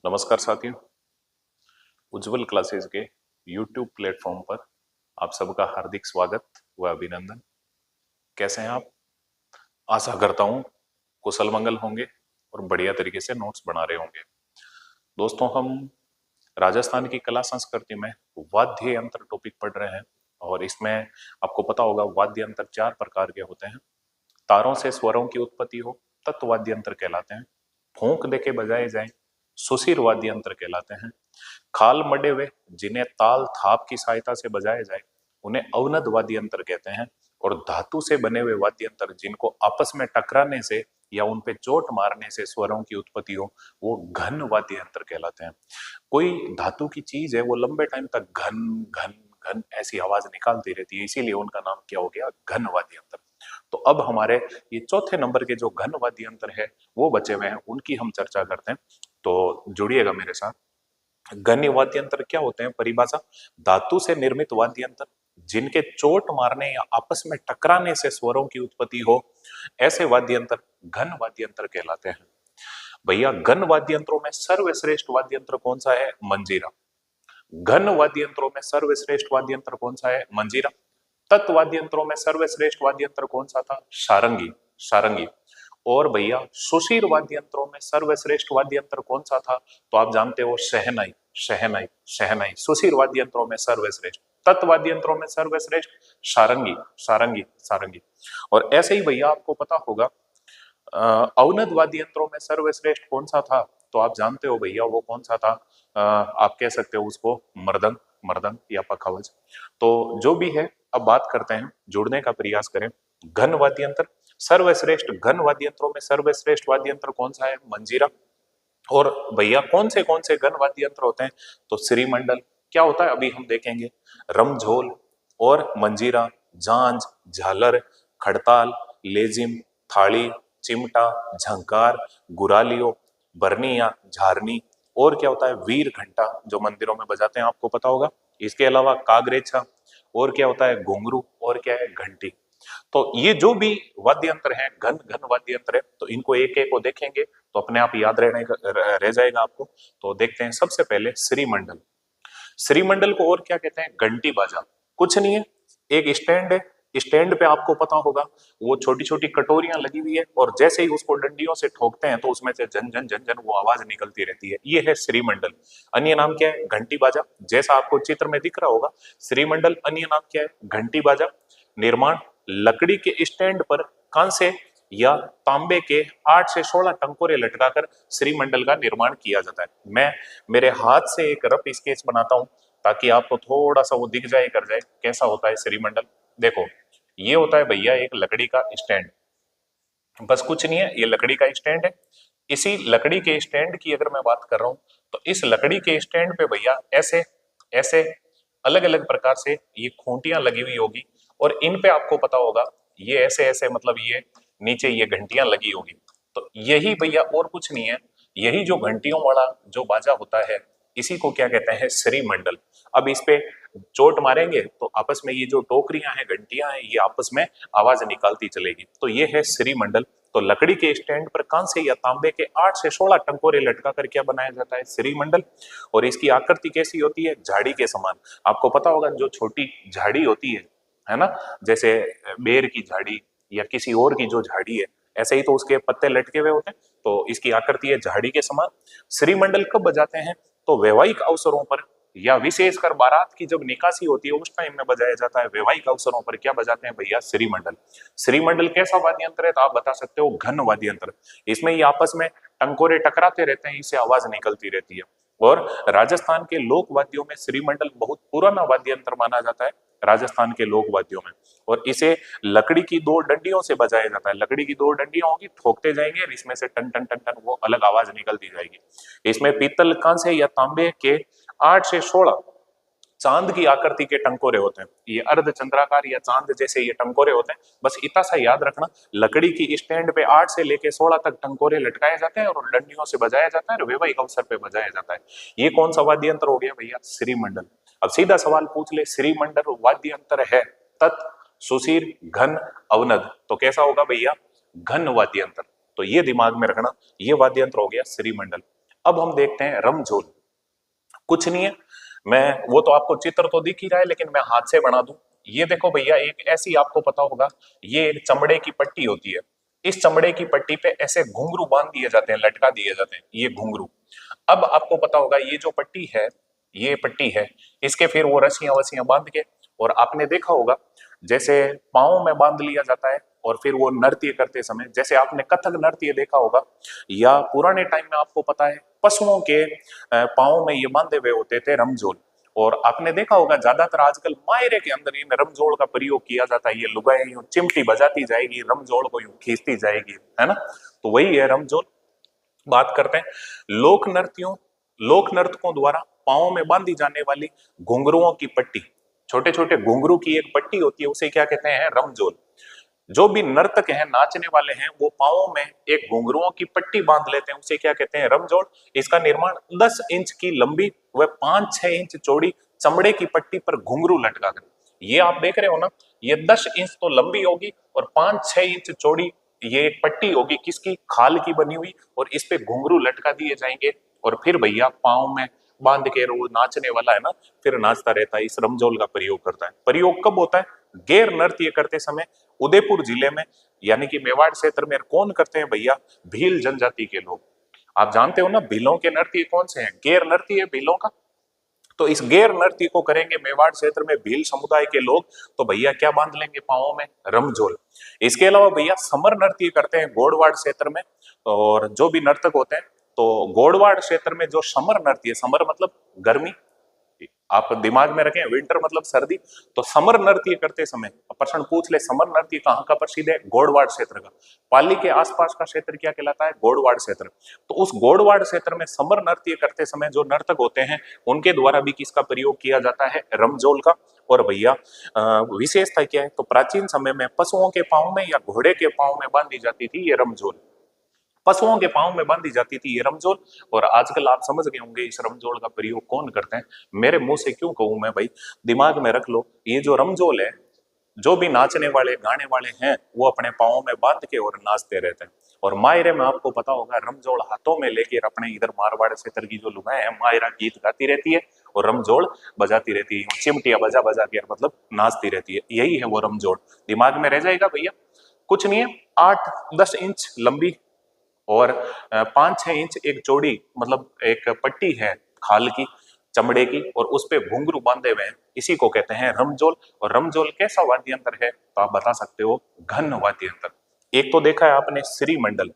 नमस्कार साथियों। उज्जवल क्लासेस के YouTube प्लेटफॉर्म पर आप सबका हार्दिक स्वागत व अभिनंदन। कैसे हैं आप? आशा करता हूं कुशल मंगल होंगे और बढ़िया तरीके से नोट्स बना रहे होंगे। दोस्तों, हम राजस्थान की कला संस्कृति में वाद्य यंत्र टॉपिक पढ़ रहे हैं और इसमें आपको पता होगा वाद्य यंत्र 4 प्रकार के होते हैं। तारों से स्वरों की उत्पत्ति हो तत्वाद्य यंत्र कहलाते हैं। फूंक देके बजाए जाएं सुशिर वाद्य यंत्र कहलाते हैं। खाल मडे हुए जिन्हें ताल थाप की सहायता से बजाया जाए उन्हें अवनद वाद्य यंत्र कहते हैं। और धातु से बने हुए वाद्य यंत्र जिनको आपस में टकराने से या उन पे चोट मारने से स्वरों की उत्पत्ति हो वो घन वाद्य यंत्र कहलाते हैं। कोई धातु की चीज है वो लंबे टाइम तक घन घन घन ऐसी आवाज निकालती रहती है, इसीलिए उनका नाम क्या हो गया, घन वाद्य यंत्र। तो अब हमारे ये चौथे नंबर के जो घन वाद्य यंत्र है वो बचे हुए हैं, उनकी हम चर्चा करते हैं। तो जुड़िएगा मेरे साथ। घन वाद्य यंत्र क्या होते हैं? परिभाषा: धातु से निर्मित वाद्य यंत्र जिनके चोट मारने या आपस में टकराने से स्वरों की उत्पत्ति हो, ऐसे वाद्य यंत्र घन वाद्य यंत्र कहलाते हैं। भैया, घन वाद्य यंत्रों में सर्वश्रेष्ठ वाद्य यंत्र कौन सा है? मंजीरा। घन वाद्य यंत्रों में सर्वश्रेष्ठ वाद्य यंत्र कौन सा है? मंजीरा। तत् वाद्य यंत्रों में सर्वश्रेष्ठ वाद्य यंत्र कौन सा था? सारंगी। सारंगी। और भैया, सुशीर वाद्य यंत्रों में सर्वश्रेष्ठ वाद्य यंत्र कौन सा था? तो आप जानते हो, शहनाई। शहनाई। शहनाई सुशीर वाद्य यंत्रों में सर्वश्रेष्ठ। तत् वाद्य यंत्रों में सर्वश्रेष्ठ सारंगी। सारंगी। सारंगी। और ऐसे ही भैया आपको पता होगा, अवनद वाद्य यंत्रों में सर्वश्रेष्ठ कौन सा था? तो आप जानते हो भैया वो कौन सा था? आप कह सकते हो उसको मृदंग। मृदंग या पखावज। तो जो भी है, अब बात करते हैं, जुड़ने का प्रयास करें। घन वाद्य यंत्र सर्वश्रेष्ठ, घन वाद्य यंत्रों में सर्वश्रेष्ठ वाद्य यंत्र कौन सा है? मंजीरा। और भैया कौन से घन वाद्य यंत्र होते हैं? तो श्रीमंडल। क्या होता है अभी हम देखेंगे। रमझोल और मंजीरा, झांझ, झालर, खड़ताल, लेजिम, थाली, चिमटा, झंकार, गुरालियो, बरनिया, झारनी। और क्या होता है? वीर घंटा, जो मंदिरों में बजाते हैं, आपको पता होगा। इसके अलावा कागरेछा। और क्या होता है? घुंघरू। और क्या है? घंटी। तो ये जो भी वाद्य यंत्र है, घन घन वाद्य यंत्र है, तो इनको एक एक को देखेंगे तो अपने आप याद रह जाएगा आपको। तो देखते हैं सबसे पहले श्रीमंडल। श्रीमंडल को और क्या कहते हैं? घंटी बाजा। कुछ नहीं है, एक स्टैंड है। स्टैंड पे आपको पता होगा वो छोटी छोटी कटोरियां लगी हुई है और जैसे ही उसको डंडियों से ठोकते हैं तो उसमें से झन झन झन झन वो आवाज निकलती रहती है। ये है श्रीमंडल। अन्य नाम क्या है? घंटी बाजा। जैसा आपको चित्र में दिख रहा होगा, श्रीमंडल अन्य नाम क्या है? घंटी बाजा। निर्माण: लकड़ी के स्टैंड पर कांसे या तांबे के 8 से 16 टंकोरे लटकाकर श्रीमंडल का निर्माण किया जाता है। मैं मेरे हाथ से एक रफ स्केच बनाता हूं ताकि आपको थोड़ा सा वो दिख जाए, कर जाए कैसा होता है श्रीमंडल। देखो, ये होता है भैया एक लकड़ी का स्टैंड। बस कुछ नहीं है, ये लकड़ी का स्टैंड है। इसी लकड़ी के स्टैंड की अगर मैं बात कर रहा हूं तो इस लकड़ी के स्टैंड पे भैया ऐसे ऐसे अलग अलग प्रकार से ये खूंटियां लगी हुई होगी और इन पे आपको पता होगा ये ऐसे ऐसे, मतलब ये नीचे ये घंटियां लगी होगी। तो यही भैया और कुछ नहीं है, यही जो घंटियों वाला जो बाजा होता है इसी को क्या कहते हैं? श्रीमंडल। अब इस पे चोट मारेंगे तो आपस में ये जो टोकरियां हैं, घंटियां हैं, ये आपस में आवाज निकालती चलेगी। तो ये है श्रीमंडल। तो लकड़ी के स्टैंड पर कांसे या तांबे के 8 से 16 टंकोरे लटका कर क्या बनाया जाता है? श्रीमंडल। और इसकी आकृति कैसी होती है? झाड़ी के समान। आपको पता होगा जो छोटी झाड़ी होती है ना, जैसे बेर की झाड़ी या किसी और की जो झाड़ी है, ऐसे ही तो उसके पत्ते लटके हुए होते हैं। तो इसकी आकृति है झाड़ी के समान। श्रीमंडल कब बजाते हैं? तो वैवाहिक अवसरों पर या विशेषकर बारात की जब निकासी होती है उस टाइम में बजाया जाता है। वैवाहिक अवसरों पर क्या बजाते हैं भैया? श्रीमंडल। श्रीमंडल कैसा वाद्य यंत्र है? तो आप बता सकते हो घन वाद्य यंत्र। इसमें ये आपस में टंकोरे टकराते रहते हैं, इससे आवाज निकलती रहती है। और राजस्थान के लोक वाद्यों में श्रीमंडल बहुत पुराना वाद्य यंत्र माना जाता है, राजस्थान के लोक वाद्यों में। और इसे लकड़ी की 2 डंडियों से बजाया जाता है। लकड़ी की 2 डंडियां होगी, ठोकते जाएंगे और इसमें से टन टन टन टन वो अलग आवाज निकलती जाएगी। इसमें पीतल, कांसे या तांबे के 8 से 16 चांद की आकृति के टंकोरे होते हैं। ये अर्ध चंद्राकार या चांद जैसे ये टंकोरे होते हैं। बस इतना सा याद रखना, लकड़ी की स्टैंड पे 8 से लेके 16 तक टंकोरे लटकाए जाते हैं और डंडियों से बजाया जाता है और वैवाहिक अवसर पे बजाया जाता है। ये कौन सा वाद्य यंत्र हो गया भैया? श्रीमंडल। अब सीधा सवाल पूछ ले, श्रीमंडल वाद्य यंत्र है तत्, सुशीर, घन, अवनद, तो कैसा होगा भैया? घन वाद्य यंत्र। तो ये दिमाग में रखना, ये वाद्य यंत्र हो गया श्रीमंडल। अब हम देखते हैं रमझोल। कुछ नहीं है, मैं वो तो आपको चित्र तो दिख ही रहा है, लेकिन मैं हाथ से बना दूं। ये देखो भैया, एक ऐसी, आपको पता होगा, ये एक चमड़े की पट्टी होती है। इस चमड़े की पट्टी पे ऐसे घुंघरू बांध दिए जाते हैं, लटका दिए जाते हैं ये घुंघरू। अब आपको पता होगा ये जो पट्टी है, ये पट्टी है, इसके फिर वो रस्सियां वस्सियां बांध के, और आपने देखा होगा जैसे पाँव में बांध लिया जाता है, और फिर वो नृत्य करते समय, जैसे आपने कथक नृत्य देखा होगा, या पुराने टाइम में आपको पता है पशुओं के पाँव में ये बांधे हुए होते थे रमजोल। और आपने देखा होगा ज्यादातर आजकल मायरे के अंदर इन रमजोल का प्रयोग किया जाता है। ये लुगाई यूं चिमटी बजाती जाएगी, रमजोल को यूं खींचती जाएगी, है ना। तो वही है रमजोल। बात करते हैं लोक नृत्यों, लोक नर्तकों द्वारा पाँव में बांधी जाने वाली घुंघरुओं की पट्टी, छोटे छोटे घुंघरू की एक पट्टी होती है, उसे क्या कहते हैं, रमजोल। जो भी नर्तक हैं, नाचने वाले हैं, वो पाँवों में एक घुंघरुओं की पट्टी बांध लेते हैं, उसे क्या कहते हैं, रमजोड़। इसका निर्माण 10 इंच की लंबी व 5-6 इंच चौड़ी चमड़े की पट्टी पर घुंघरू लटका कर, ये आप देख रहे हो ना, ये 10 इंच तो लंबी होगी और 5-6 इंच चौड़ी ये एक पट्टी होगी, किसकी, खाल की बनी हुई, और इस पे घुंघरू लटका दिए जाएंगे। और फिर भैया पाँव में बांध के वो नाचने वाला है ना, फिर नाचता रहता है, इस रमजोल का प्रयोग करता है। प्रयोग कब होता है, गैर नृत्य करते समय। उदयपुर जिले में यानी कि मेवाड़ क्षेत्र में कौन करते हैं भैया, भील जनजाति के लोग। आप जानते हो ना भीलों के नृत्य कौन से हैं, गैर नृत्य है भीलों का। तो इस गैर नृत्य को करेंगे मेवाड़ क्षेत्र में भील समुदाय के लोग, तो भैया क्या बांध लेंगे पाँवों में, रमजोल। इसके अलावा भैया समर नृत्य करते हैं गोड़वाड़ क्षेत्र में, और जो भी नर्तक होते हैं, तो गोड़वाड़ क्षेत्र में जो समर नृत्य, समर मतलब गर्मी, आप दिमाग में रखें, विंटर मतलब सर्दी। तो समर नृत्य करते समय प्रश्न पूछ ले, समर नृत्य कहाँ का प्रसिद्ध है, गोड़वाड़ क्षेत्र का। पाली के आसपास का क्षेत्र क्या कहलाता है, गोड़वाड़ क्षेत्र। तो उस गोड़वाड़ क्षेत्र में समर नृत्य करते समय जो नर्तक होते हैं, उनके द्वारा भी किसका प्रयोग किया जाता है, रमजोल का। और भैया विशेषता क्या है, तो प्राचीन समय में पशुओं के पाँव में या घोड़े के पाँव में बांधी जाती थी ये रमजोल, पशुओं के पाँव में बांधी जाती थी ये रमजोल। और आजकल आप समझ गए होंगे इस रमजोल का प्रयोग कौन करते हैं। मेरे मुंह से क्यों कहूं मैं भाई, दिमाग में रख लो, ये जो रमजोल है, जो भी नाचने वाले गाने वाले हैं, वो अपने पाँव में बांध के और नाचते रहते हैं। और मायरे में आपको पता होगा रमजोल हाथों में लेकर अपने इधर मारवाड़ क्षेत्र की जो लुगाएं हैं, मायरा गीत गाती रहती है और रमजोल बजाती रहती है, चिमटियां बजा बजा के मतलब नाचती रहती है, यही है वो रमजोल। दिमाग में रह जाएगा भैया। कुछ नहीं है, 8-10 इंच लंबी और 5-6 इंच एक चौड़ी, मतलब एक पट्टी है खाल की, चमड़े की, और उस पे घुंघरू बांधे हुए हैं, इसी को कहते हैं रमजोल। और रमजोल कैसा वाद्य यंत्र है, तो आप बता सकते हो घन वाद्य यंत्र। एक तो देखा है आपने श्रीमंडल,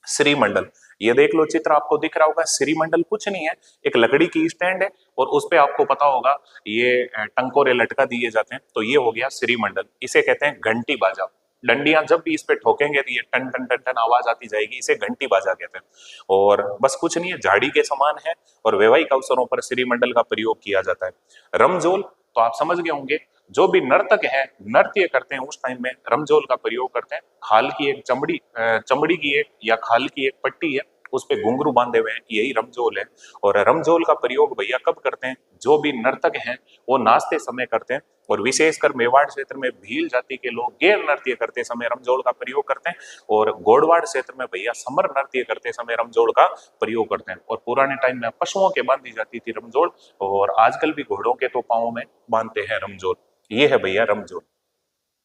श्रीमंडल, ये देख लो चित्र आपको दिख रहा होगा। श्रीमंडल कुछ नहीं है, एक लकड़ी की स्टैंड है, और उस पे आपको पता होगा ये टंकोरे लटका दिए जाते हैं, तो ये हो गया श्रीमंडल। इसे कहते हैं घंटी बाजा। डंडियां जब भी इस पे ठोकेंगे तो ये टन टन टन टन आवाज आती जाएगी, इसे घंटी बाजा कहते हैं। और बस कुछ नहीं है, झाड़ी के समान है, और वैवाहिक अवसरों पर श्रीमंडल का प्रयोग किया जाता है। रमजोल तो आप समझ गए होंगे, जो भी नर्तक है, नृत्य करते हैं, उस टाइम में रमजोल का प्रयोग करते हैं। खाल की एक चमड़ी की एक या खाल की एक पट्टी है, उस पे घुंघरू बांधे हुए हैं, यही रमजोल है। और रमजोल का प्रयोग भैया कब करते हैं, जो भी नर्तक हैं वो नाचते समय करते हैं। और विशेषकर मेवाड़ क्षेत्र में भील जाति के लोग गैर नृत्य करते समय रमजोल का प्रयोग करते हैं, और गोड़वाड़ क्षेत्र में भैया समर नृत्य करते समय रमजोल का प्रयोग करते हैं। और पुराने टाइम में पशुओं के बांधी जाती थी रमजोल, और आजकल भी घोड़ों के तो पाँवों में बांधते हैं रमजोल। ये है भैया रमजोल।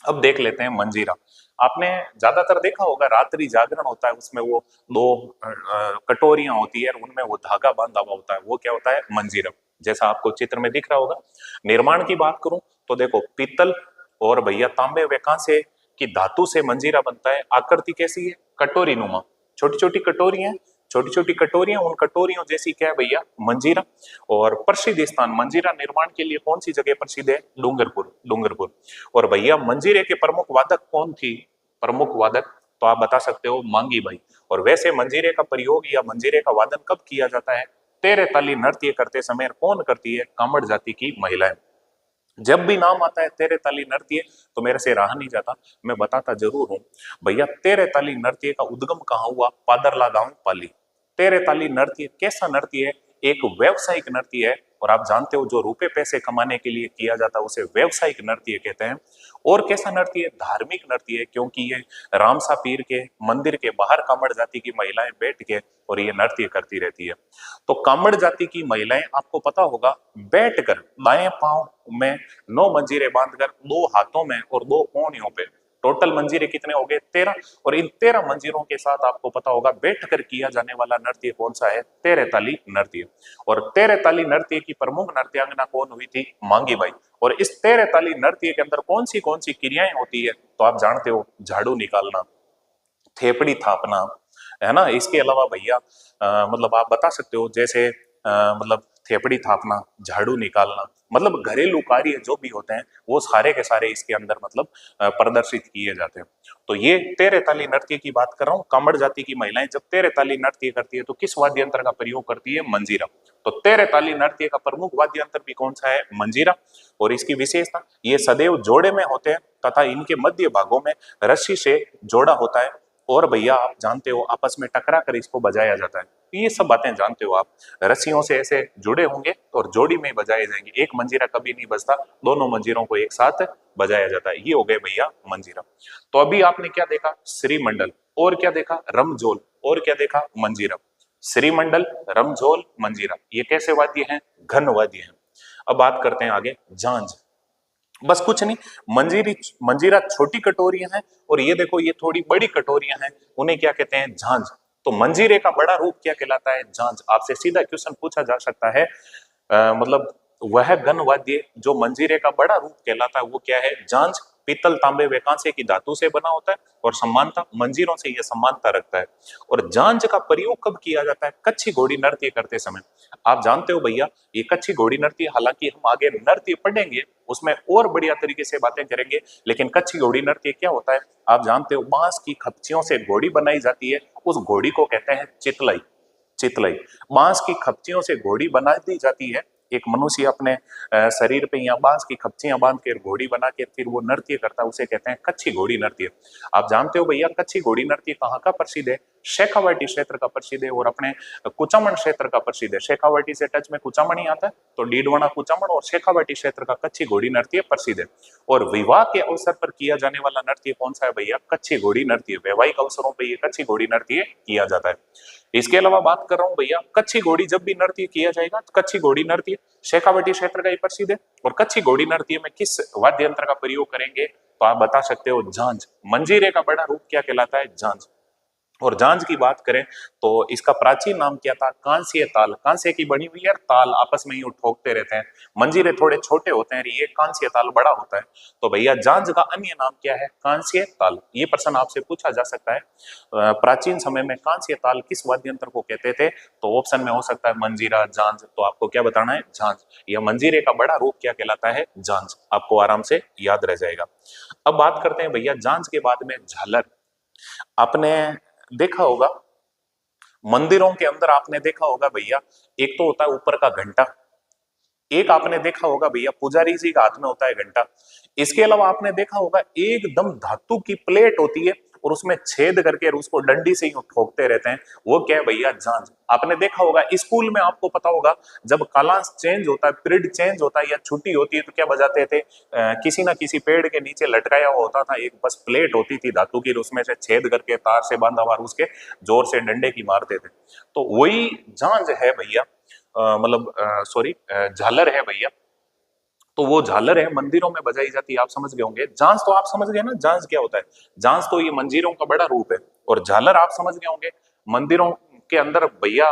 अब देख लेते हैं मंजीरा। आपने ज्यादातर देखा होगा रात्रि जागरण होता है, उसमें वो दो कटोरियां होती है, उनमें वो धागा बांधा हुआ होता है, वो क्या होता है, मंजीरा। जैसा आपको चित्र में दिख रहा होगा। निर्माण की बात करूं तो देखो पीतल और भैया तांबे व कांसे की धातु से मंजीरा बनता है। आकृति कैसी है, कटोरी नुमा, छोटी छोटी कटोरियां, छोटी छोटी कटोरियां, उन कटोरियों जैसी क्या है भैया, मंजीरा। और प्रसिद्ध स्थान मंजीरा निर्माण के लिए कौन सी जगह प्रसिद्ध है, डूंगरपुर, डूंगरपुर। और भैया मंजीरे के प्रमुख वादक कौन थी, प्रमुख वादक, तो आप बता सकते हो मांगी बाई। और वैसे मंजीरे का प्रयोग या मंजीरे का वादन कब किया जाता है, तेरे ताली नृत्य करते समय कौन करती है, कामड़ जाति की महिलाएं। जब भी नाम आता है तेरे ताली नृत्य, तो मेरे से रहा नहीं जाता, मैं बताता जरूर हूं। भैया तेरे ताली नृत्य का उद्गम कहाँ हुआ, पादरला गांव पाली। तेरे ताली नृत्य कैसा नृत्य है, एक व्यवसायिक नृत्य है, और आप जानते हो जो रुपए पैसे कमाने के लिए किया जाता है उसे व्यवसायिक नृत्य कहते हैं। और कैसा नृत्य है? धार्मिक नृत्य है, क्योंकि ये रामसा पीर के मंदिर के बाहर कामड़ जाति की महिलाएं बैठ के और ये नृत्य करती रहती है। तो कामड़ जाति की महिलाएं, आपको पता होगा, बैठकर दाएं पांव में 9 मंजीरे बांधकर 2 हाथों में और 2 कोहनियों पे, टोटल मंजीरे कितने हो गए? 13। और इन 13 मंजीरों के साथ आपको पता होगा बैठकर किया जाने वाला नृत्य कौन सा है? तेरे ताली नृत्य। और तेरे ताली नृत्य की प्रमुख नृत्यांगना कौन हुई थी? मांगी बाई। और इस तेरे ताली नृत्य के अंदर कौन सी क्रियाएं होती है? तो आप जानते हो, झाड़ू निकालना, थेपड़ी थापना, है ना। इसके अलावा भैया मतलब आप बता सकते हो, जैसे मतलब थेपड़ी थापना, झाड़ू निकालना, मतलब घरेलू कार्य जो भी होते हैं वो सारे के सारे इसके अंदर मतलब प्रदर्शित किए जाते हैं। तो ये तेरे ताली नृत्य की बात कर रहा हूँ। कामड़ जाति की महिलाएं जब तेरे ताली नृत्य करती है तो किस वाद्य यंत्र का प्रयोग करती है? मंजीरा। तो तेरे ताली नृत्य का प्रमुख वाद्य यंत्र भी कौन सा है? मंजीरा। और इसकी विशेषता, ये सदैव जोड़े में होते हैं तथा इनके मध्य भागों में रस्सी से जोड़ा होता है। और भैया आप जानते हो, आपस में टकरा कर इसको बजाया जाता है। ये सब बातें जानते हो आप। रस्सियों से ऐसे जुड़े होंगे और जोड़ी में बजाए जाएंगे। एक मंजीरा कभी नहीं बजता, दोनों मंजीरों को एक साथ बजाया जाता है। ये हो गए भैया मंजीरा। तो अभी आपने क्या देखा? श्रीमंडल। और क्या देखा? रमझोल। और क्या देखा? मंजीरा। श्रीमंडल, रमझोल, मंजीरा, ये कैसे वाद्य हैं? घन वाद्य हैं। अब बात करते हैं आगे, झांझ। बस कुछ नहीं, मंजीरा छोटी कटोरियां हैं और ये देखो ये थोड़ी बड़ी कटोरियां हैं, उन्हें क्या कहते हैं? झांझ। तो मंजीरे का बड़ा रूप क्या कहलाता है? झांझ। आपसे सीधा क्वेश्चन पूछा जा सकता है, मतलब वह घन वाद्य जो मंजीरे का बड़ा रूप कहलाता है वो क्या है? झांझ। पीतल, तांबे व कांसे की धातु से बना होता है और समानता मंजीरों से यह समानता रखता है। और झांझ का प्रयोग कब किया जाता है? कच्छी घोड़ी नृत्य करते समय। आप जानते हो भैया, ये कच्छी घोड़ी नृत्य, हालांकि हम आगे नृत्य पढ़ेंगे उसमें और बढ़िया तरीके से बातें करेंगे, लेकिन कच्छी घोड़ी नृत्य क्या होता है? आप जानते हो, बांस की खपचियों से घोड़ी बनाई जाती है, उस घोड़ी को कहते हैं चितलाई। चितलाई, बांस की खपचियों से घोड़ी बना दी जाती है। एक मनुष्य अपने शरीर पे या बांस की खपचियां बांध के घोड़ी बना के फिर वो नृत्य करता है, उसे कहते हैं कच्छी घोड़ी नृत्य। आप जानते हो भैया, कच्छी घोड़ी नृत्य कहाँ का प्रसिद्ध है? शेखावाटी क्षेत्र का प्रसिद्ध है और अपने कुचामन क्षेत्र का प्रसिद्ध है। शेखावाटी से टच में कुचामन ही आता है, तो डीडवाना कुचामन और शेखावाटी क्षेत्र का कच्छी घोड़ी नृत्य प्रसिद्ध है। और विवाह के अवसर पर किया जाने वाला नृत्य कौन सा है भैया? कच्छी घोड़ी नृत्य। वैवाहिक अवसरों पर यह कच्छी घोड़ी नृत्य किया जाता है। इसके अलावा बात कर रहा हूं भैया, कच्छी घोड़ी जब भी नृत्य किया जाएगा तो कच्छी घोड़ी नृत्य शेखावाटी क्षेत्र का ही प्रसिद्ध है। और कच्छी घोड़ी नृत्य में किस वाद्य यंत्र का प्रयोग करेंगे? तो आप बता सकते हो, झांझ। मंजीरे का बड़ा रूप क्या कहलाता है? झांझ। और झांझ की बात करें तो इसका प्राचीन नाम क्या था? कांस्य ताल। कांस्य की बनी हुई है ताल, आपस में ही ठोकते रहते हैं। मंजीरे थोड़े छोटे होते हैं, ये कांस्य ताल बड़ा होता है। तो भैया झांझ का अन्य नाम क्या है? कांस्य ताल। ये प्रश्न आपसे पूछा जा सकता है, प्राचीन समय में कांस्य ताल किस वाद्य यंत्र को कहते थे? तो ऑप्शन में हो सकता है मंजीरा, झांझ। तो आपको क्या बताना है? झांझ। यह मंजीरे का बड़ा रूप क्या कहलाता है? झांझ। आपको आराम से याद रह जाएगा। अब बात करते हैं भैया झांझ के बाद में झालर। आपने देखा होगा मंदिरों के अंदर, आपने देखा होगा भैया, एक तो होता है ऊपर का घंटा, एक आपने देखा होगा भैया पुजारी जी का हाथ में होता है घंटा। इसके अलावा आपने देखा होगा एकदम धातु की प्लेट होती है और उसमें छेद करके उसको डंडी से ही ठोकते रहते हैं, वो क्या है भैया? झांझ। आपने देखा होगा स्कूल में, आपको पता होगा जब कालांश चेंज होता है, पीरियड चेंज होता है या छुट्टी होती है तो क्या बजाते थे? किसी ना किसी पेड़ के नीचे लटकाया हुआ होता था, एक बस प्लेट होती थी धातु की, उसमें से छेद करके तार से बांधा हुआ उसके जोर से डंडे की मारते थे। तो वही झांझ है भैया, मतलब सॉरी, झालर है भैया। तो वो झालर है, मंदिरों में बजाई जाती है, आप समझ गए होंगे। झांझ तो आप समझ गए ना, झांझ क्या होता है? झांझ तो ये मंजीरों का बड़ा रूप है। और झालर आप समझ गए होंगे, मंदिरों के अंदर भैया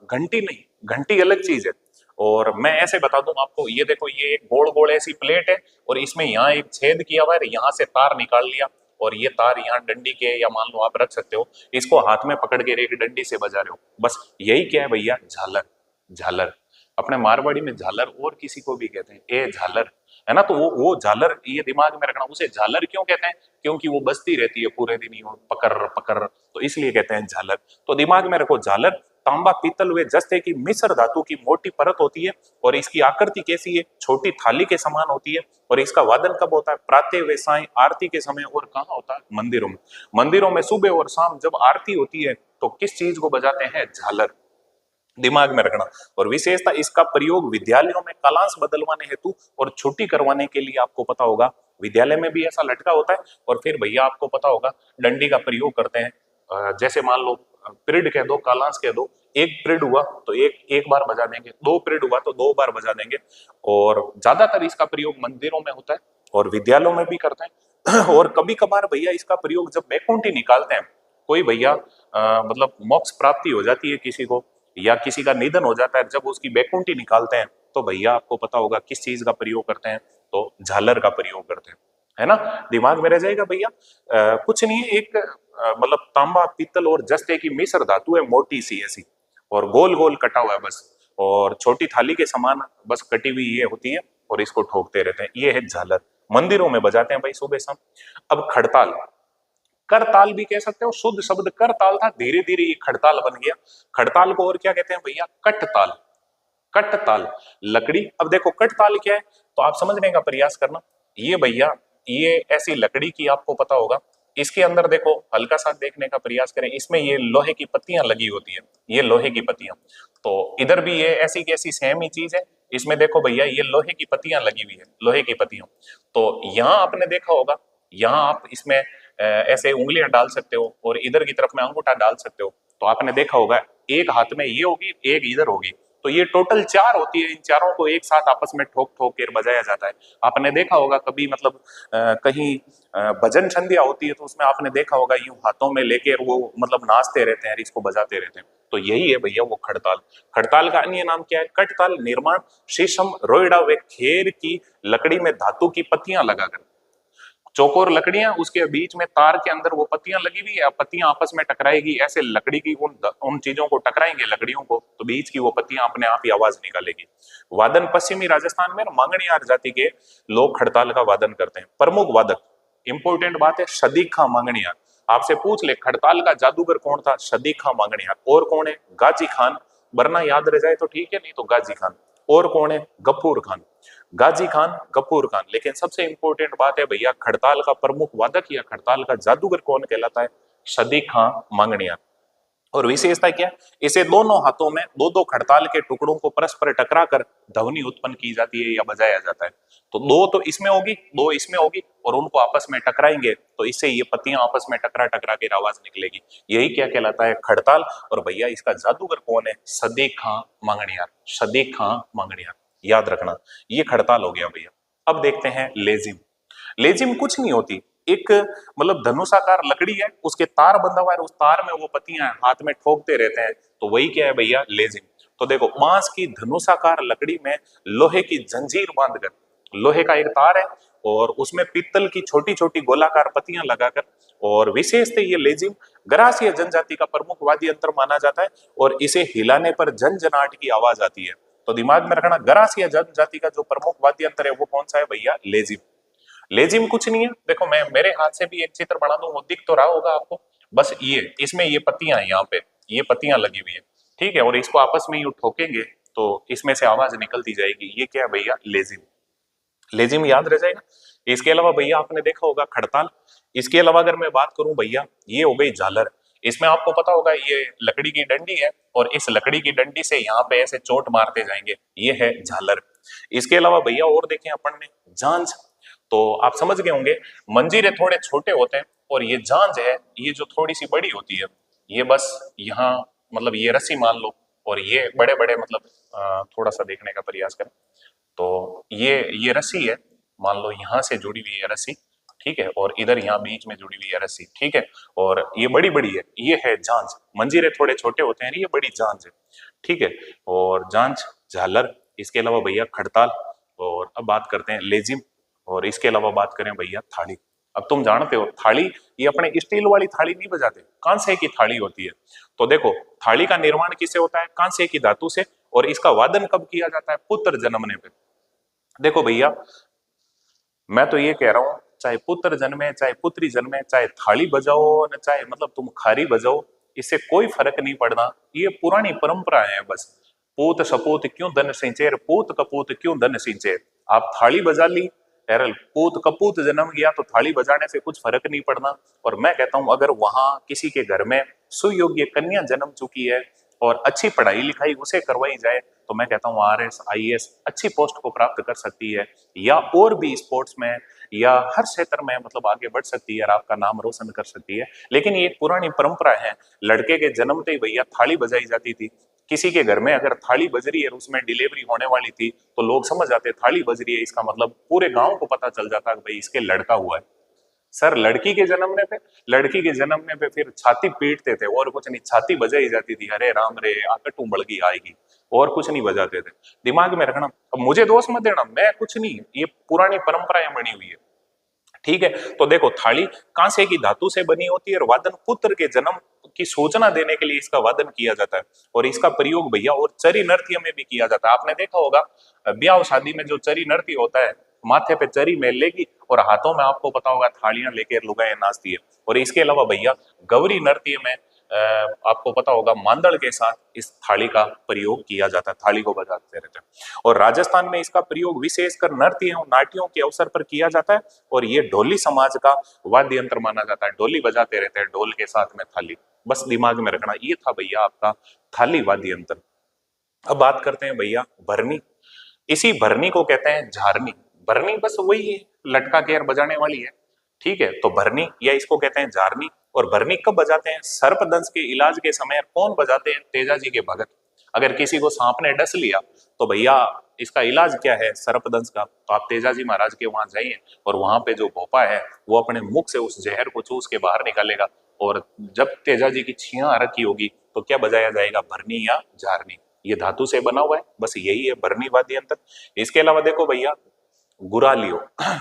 घंटी नहीं, घंटी अलग चीज है। और मैं ऐसे बता दूं आपको, ये देखो ये एक गोल गोल ऐसी प्लेट है और इसमें यहाँ एक छेद किया हुआ है, यहाँ से तार निकाल लिया और ये तार यहाँ डंडी के, या मान लो आप रख सकते हो इसको हाथ में पकड़ के एक डंडी से बजा रहे हो, बस यही क्या है भैया? झालर। झालर। अपने मारवाड़ी में झालर और किसी को भी कहते हैं ए झालर, है ना। तो वो झालर, ये दिमाग में रखना। उसे झालर क्यों कहते हैं? क्योंकि वो बजती रहती है पूरे दिन ही, पकर पकर, तो इसलिए कहते हैं झालर। तो दिमाग में रखो, झालर तांबा, पीतल व जस्ते की मिश्र धातु की मोटी परत होती है और इसकी आकृति कैसी है? छोटी थाली के समान होती है। और इसका वादन कब होता है? प्रातः व साय आरती के समय। और कहाँ होता है? मंदिरों में। मंदिरों में सुबह और शाम जब आरती होती है तो किस चीज को बजाते हैं? झालर। दिमाग में रखना। और विशेषता इसका प्रयोग विद्यालयों में कलांश बदलवाने हेतु और छुट्टी करवाने के लिए आपको पता होगा विद्यालय में भी ऐसा लटका होता है। और फिर भैया आपको पता होगा डंडी का प्रयोग करते हैं। जैसे मान लो पीरियड कह दो, कालांश कह दो, एक पीरियड हुआ तो एक एक बार बजा देंगे, दो पीरियड हुआ तो दो बार बजा देंगे। और ज्यादातर इसका प्रयोग मंदिरों में होता है और विद्यालयों में भी करते हैं। और कभी कभार भैया इसका प्रयोग जब बैकुंठी निकालते हैं, कोई भैया मतलब मोक्ष प्राप्ति हो जाती है किसी को, या किसी का निधन हो जाता है, जब उसकी बैकुंठी निकालते हैं तो भैया आपको पता होगा किस चीज का प्रयोग करते हैं, तो झालर का प्रयोग करते हैं, है ना। दिमाग में रह जाएगा भैया। कुछ नहीं है, एक मतलब तांबा पित्तल और जस्ते की मिश्र धातु है, मोटी सी ऐसी, और गोल गोल कटा हुआ है बस, और छोटी थाली के समान बस कटी हुई ये होती है, और इसको ठोकते रहते हैं। ये है झालर, मंदिरों में बजाते हैं भाई सुबह शाम। अब खड़ताल, करताल भी कह सकते हो, शुद्ध शब्द करताल था, धीरे धीरे ये खड़ताल बन गया। खड़ताल को और क्या कहते हैं भैया? कटताल। कटताल लकड़ी। अब देखो कटताल क्या है, तो आप समझने का प्रयास करना। ये भैया ये ऐसी लकड़ी की आपको पता होगा, इसके अंदर देखो हल्का सा देखने का प्रयास करें, इसमें ये लोहे की पत्तियां लगी होती है, ये लोहे की पत्तियां। तो इधर भी ये ऐसी की ऐसी सेम ही चीज है, इसमें देखो भैया ये लोहे की पत्तियां लगी हुई है, लोहे की पत्तियां। तो यहाँ आपने देखा होगा, यहाँ आप इसमें ऐसे उंगलियां डाल सकते हो और इधर की तरफ में अंगूठा डाल सकते हो। तो आपने देखा होगा एक हाथ में ये होगी, एक इधर होगी, तो ये टोटल चार होती है। इन चारों को एक साथ आपस में ठोक ठोक कर बजाया जाता है। आपने देखा होगा कभी मतलब कहीं भजन संध्या होती है तो उसमें आपने देखा होगा यूं हाथों में लेकर वो मतलब नाचते रहते हैं, इसको बजाते रहते हैं। तो यही है भैया वो खड़ताल। खड़ताल का अन्य नाम क्या है? कटताल। निर्माण शीशम, रोइडा व खेर की लकड़ी में धातु की पत्तियां लगाकर, चौकोर लकड़ियां, उसके बीच में तार के अंदर वो पत्तियां लगी हुई है, पत्तियां आपस में टकराएगी, ऐसे लकड़ी की उन चीजों को टकराएंगे लकड़ियों को, तो बीच की वो पत्तियां अपने आप ही आवाज निकालेगी। वादन पश्चिमी राजस्थान में मांगणियार जाति के लोग खड़ताल का वादन करते हैं। प्रमुख वादक, इंपोर्टेंट बात है, सदीक खां मांगणियार। आपसे पूछ ले खड़ताल का जादूगर कौन था? सदीक खां मांगणियार। और कौन है? गाजी खान। वरना याद रह जाए तो ठीक है, नहीं तो गाजी खान। और कौन है? गफूर खान। गाजी खान, गफूर खान। लेकिन सबसे इंपॉर्टेंट बात है भैया, खड़ताल का प्रमुख वादक या खड़ताल का जादूगर कौन कहलाता है? सदीक खां मांगणियार। और विशेषता क्या? इसे दोनों हाथों में दो दो खड़ताल के टुकड़ों को परस्पर टकरा कर ध्वनि उत्पन्न की जाती है या बजाया जाता है। तो दो तो इसमें होगी, दो इसमें होगी, और उनको आपस में टकराएंगे तो इससे ये पत्तियां आपस में टकरा टकरा के आवाज निकलेगी। यही क्या कहलाता है? खड़ताल। और भैया इसका जादूगर कौन है? सदीक खां मांगणियार। सदीक खां मांगणियार, याद रखना। ये खड़ताल हो गया भैया। अब देखते हैं लेजिम। लेजिम कुछ नहीं होती, एक मतलब धनुषाकार लकड़ी है, उसके तार बंधा हुआ है, उस तार में वो पत्तियां हाथ में ठोकते रहते हैं, तो वही क्या है भैया? लेजिम। तो देखो बांस की धनुषाकार लकड़ी में लोहे की जंजीर बांधकर, लोहे का एक तार है और उसमें पित्तल की छोटी छोटी गोलाकार पत्तियां लगाकर, और विशेष ये लेजिम गरासिया जनजाति का प्रमुख वाद्य यंत्र माना जाता है, और इसे हिलाने पर झनझनाहट की आवाज आती है। तो दिमाग में रखना, गरासिया जनजाति का जो प्रमुख वाद्य यंत्र है वो कौन सा है भैया? लेजिम। लेजिम कुछ नहीं है, देखो मैं मेरे हाथ से भी एक चित्र बना दूं, वो दिख तो रहा होगा आपको। बस ये इसमें ये पत्तियां हैं, यहाँ पे ये पत्तियां लगी हुई है, ठीक है, और इसको आपस में ही ठोकेंगे तो इसमें से आवाज निकलती जाएगी। ये क्या है भैया? लेजिम। लेजिम याद रह जाएगा। इसके अलावा भैया आपने देखा होगा खड़ताल। इसके अलावा अगर मैं बात करूं भैया, ये हो गई झालर। इसमें आपको पता होगा ये लकड़ी की डंडी है, और इस लकड़ी की डंडी से यहाँ पे ऐसे चोट मारते जाएंगे, ये है झालर। इसके अलावा भैया और देखें अपन ने, झांझ। तो आप समझ गए होंगे, मंजीरे थोड़े छोटे होते हैं और ये झांझ है ये जो थोड़ी सी बड़ी होती है, ये बस यहाँ मतलब ये रस्सी मान लो, और ये बड़े बड़े मतलब थोड़ा सा देखने का प्रयास करें तो ये रस्सी है, मान लो यहाँ से जुड़ी हुई है रस्सी, ठीक है, और इधर यहाँ बीच में जुड़ी हुई है रस्सी, ठीक है, और ये बड़ी बड़ी है, ये है झांझ। मंजीरे थोड़े छोटे होते हैं, ये बड़ी झांझ है, ठीक है। और झांझ, झालर, इसके अलावा भैया खड़ताल, और अब बात करते हैं लेजिम, और इसके अलावा बात करें भैया थाली। अब तुम जानते हो थाली, ये अपने स्टील वाली थाली नहीं बजाते, कांसे की थाली होती है। तो देखो थाली का निर्माण किससे होता है? कांसे की धातु से। और इसका वादन कब किया जाता है? पुत्र जन्मने पे। देखो भैया मैं तो ये कह रहा हूं, चाहे पुत्र जन्मे चाहे पुत्री जन्मे, चाहे थाली बजाओ न चाहे मतलब तुम खारी बजाओ, इससे कोई फर्क नहीं पड़ना। ये पुरानी परंपरा है बस। पूत सपूत क्यों धन सिंचेर, पूत कपूत क्यों धन सिंचेर। आप थाली बजा ली, एरल पूत कपूत जन्म गया तो थाली बजाने से कुछ फर्क नहीं पड़ना। और मैं कहता हूं अगर वहां किसी के घर में सुयोग्य कन्या जन्म चुकी है और अच्छी पढ़ाई लिखाई उसे करवाई जाए तो मैं कहता हूँ आरएस आईएएस अच्छी पोस्ट को प्राप्त कर सकती है, या और भी स्पोर्ट्स में या हर क्षेत्र में मतलब आगे बढ़ सकती है और आपका नाम रोशन कर सकती है। लेकिन ये एक पुरानी परंपरा है, लड़के के जन्मते ही भैया थाली बजाई जाती थी। किसी के घर में अगर थाली बज रही है और उसमें डिलीवरी होने वाली थी तो लोग समझ जाते थाली बज रही है, इसका मतलब पूरे गांव को पता चल जाता कि भाई इसके लड़का हुआ है। सर लड़की के जन्मने पे फिर छाती पीटते थे और कुछ नहीं, छाती बजाई जाती थी, अरे राम रे आकटू बड़गी आएगी, और कुछ नहीं बजाते थे। दिमाग में रखना, अब मुझे दोष मत देना, मैं कुछ नहीं, ये पुरानी परंपराएं बनी हुई है, ठीक है। तो देखो थाली कांसे की धातु से बनी होती है और वादन पुत्र के जन्म की सूचना देने के लिए इसका वादन किया जाता है, और इसका प्रयोग भैया और चरी नृत्य में भी किया जाता है। आपने देखा होगा ब्याह शादी में जो चरी नृत्य होता है, माथे पे चरी मेल लेगी और हाथों में आपको पता होगा थालियां लेकर लुगाएं नाचती है। और इसके अलावा भैया गौरी नृत्य में आपको पता होगा मांदड़ के साथ इस थाली का प्रयोग किया जाता है, थाली को बजाते रहते हैं। और राजस्थान में इसका प्रयोग विशेषकर नृत्य और नाट्यों के अवसर पर किया जाता है, और ये ढोली समाज का वाद्य यंत्र माना जाता है, ढोली बजाते रहते हैं ढोल के साथ में थाली। बस दिमाग में रखना, ये था भैया आपका थाली वाद्य यंत्र। अब बात करते हैं भैया भरनी। इसी भरनी को कहते हैं झारनी। भरनी बस वही है, लटका के बजाने वाली है, ठीक है। तो भरनी या इसको कहते हैं झारनी। और भरनी कब बजाते हैं? सर्पदंश के इलाज के समय कौन बजाते हैं? तेजाजी के भगत। अगर किसी को सांप ने डस लिया तो भैया इसका इलाज क्या है सर्पदंश का, तो आप तेजाजी महाराज के वहां जाइए और वहां पे जो भोपा है वो अपने मुख से उस जहर को चूस के बाहर निकालेगा, और जब तेजाजी की छियां रखी होगी तो क्या बजाया जाएगा? भरनी या झारनी। ये धातु से बना हुआ है, बस यही है भरनी वाद्य यंत्र। इसके अलावा देखो भैया गुरालियो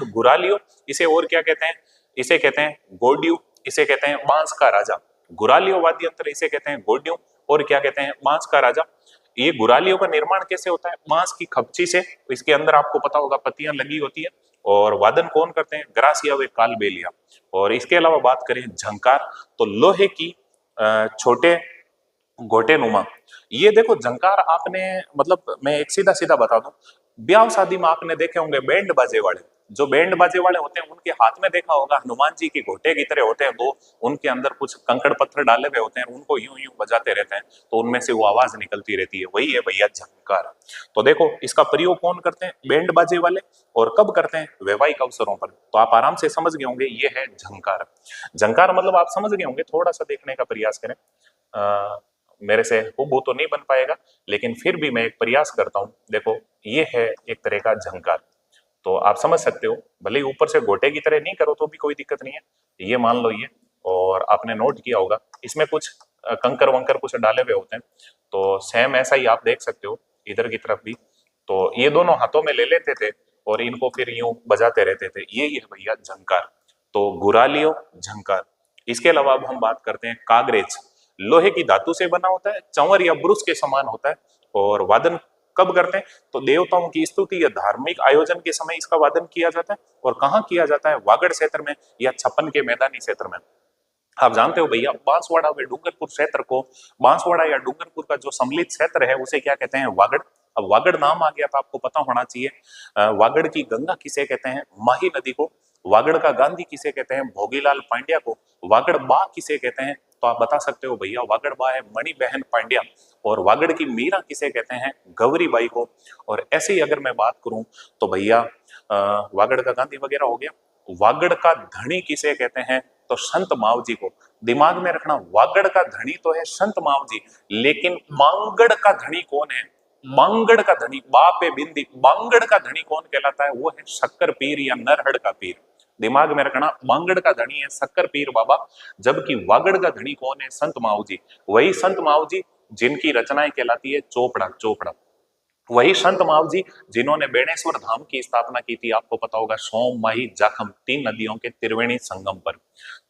गुरालियो इसे और क्या कहते हैं? इसे कहते हैं गोड्यू, इसे कहते हैं बांस का राजा। गुरालियो वाद्य यंत्र इसे कहते हैं गोड्यू, और क्या कहते हैं? बांस का राजा। ये गुरालियों का निर्माण कैसे होता है? बांस की खपची से, इसके अंदर आपको पता होगा पत्तियां लगी होती है, और वादन कौन करते हैं? ग्रासिया व कालबेलिया। और इसके अलावा बात करें झंकार, तो लोहे की छोटे गोटे नुमा। ये देखो झंकार आपने मतलब मैं एक सीधा सीधा बता दूं, ब्याह शादी में आपने देखे होंगे बैंड बाजे वाले, जो बैंड बाजे वाले होते हैं उनके हाथ में देखा होगा हनुमान जी की घोटे की तरह होते हैं दो, उनके अंदर कुछ कंकड़ पत्थर डाले हुए होते हैं, उनको यूं यूं बजाते रहते हैं तो उनमें से वो आवाज निकलती रहती है, वही है भैया झंकार। तो देखो इसका प्रयोग कौन करते हैं? बैंड बाजे वाले। और कब करते हैं? वैवाहिक अवसरों पर। तो आप आराम से समझ गए होंगे ये है झंकार। झंकार मतलब आप समझ गए होंगे, थोड़ा सा देखने का प्रयास करें। मेरे से हूबहू तो नहीं बन पाएगा, लेकिन फिर भी मैं एक प्रयास करता हूं। देखो ये है एक तरह का झंकार, तो आप समझ सकते हो, भले ही ऊपर से गोटे की तरह नहीं करो तो भी कोई दिक्कत नहीं है। ये मान लो ये, और आपने नोट किया होगा इसमें कुछ कंकर वंकर कुछ डाले हुए होते हैं, तो सेम ऐसा ही आप देख सकते हो इधर की तरफ भी। तो ये दोनों हाथों में ले लेते थे और इनको फिर यूं बजाते रहते थे, ये है भैया झंकार। तो गुरालियो झंकार। इसके अलावा अब हम बात करते हैं कागरेज। लोहे की धातु से बना होता है, चंवर या ब्रुश के समान होता है, और वादन कब करते हैं? तो देवताओं की स्तुति या धार्मिक आयोजन के समय इसका वादन किया जाता है। और कहाँ किया जाता है? वागड़ क्षेत्र में या छप्पन के मैदानी क्षेत्र में। आप जानते हो भैया बांसवाड़ा व डूंगरपुर क्षेत्र को, बांसवाड़ा या डूंगरपुर का जो सम्मिलित क्षेत्र है उसे क्या कहते हैं? वागड़। अब वागड़ नाम आ गया तो आपको पता होना चाहिए वागड़ की गंगा किसे कहते हैं? माही नदी को। वागड़ का गांधी किसे कहते हैं? भोगीलाल पांड्या को। वागड़ बा किसे कहते हैं? तो आप बता सकते हो भैया वागड़ बा है मणि बहन पांड्या। और वागड़ की मीरा किसे कहते हैं? गौरी बाई को। और ऐसे ही अगर मैं बात करूं तो भैया वागड़ का गांधी वगैरह हो गया। वागड़ का धनी किसे कहते हैं? तो संत मावजी को। दिमाग में रखना, वागड़ का धनी तो है संत मावजी, लेकिन मांगड़ का धनी कौन है? मांगड़ का धनी बापे बिंदी, मांगड़ का धनी कौन कहलाता है? वो है शक्कर पीर या नरहड़ का पीर। दिमाग में रखना, मांगड़ का धनी है शक्कर पीर बाबा, जबकि वागड़ का धनी कौन है? संत मावजी। वही संत मावजी जिनकी रचनाएं कहलाती है चोपड़ा चोपड़ा। वही संत मावजी जिन्होंने बेणेश्वर धाम की स्थापना की थी, आपको पता होगा सोम माही जाखम, 3 नदियों के त्रिवेणी संगम पर।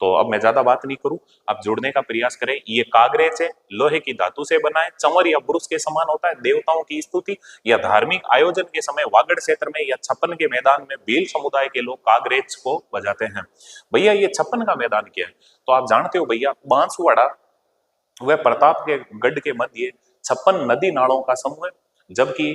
तो अब मैं ज्यादा बात नहीं करूं, आप जुड़ने का प्रयास करें। ये कागरेज है, लोहे की धातु से बना है, चंवर या ब्रुश के समान होता है, देवताओं की स्तुति या धार्मिक आयोजन के समय वागड़ क्षेत्र में या छप्पन के मैदान में भील समुदाय के लोग कागरेज को बजाते हैं। भैया ये छप्पन का मैदान क्या है? तो आप जानते हो भैया बांसवाड़ा वह प्रताप के गढ़ के मध्य 56 नदी नालों का समूह है। जबकि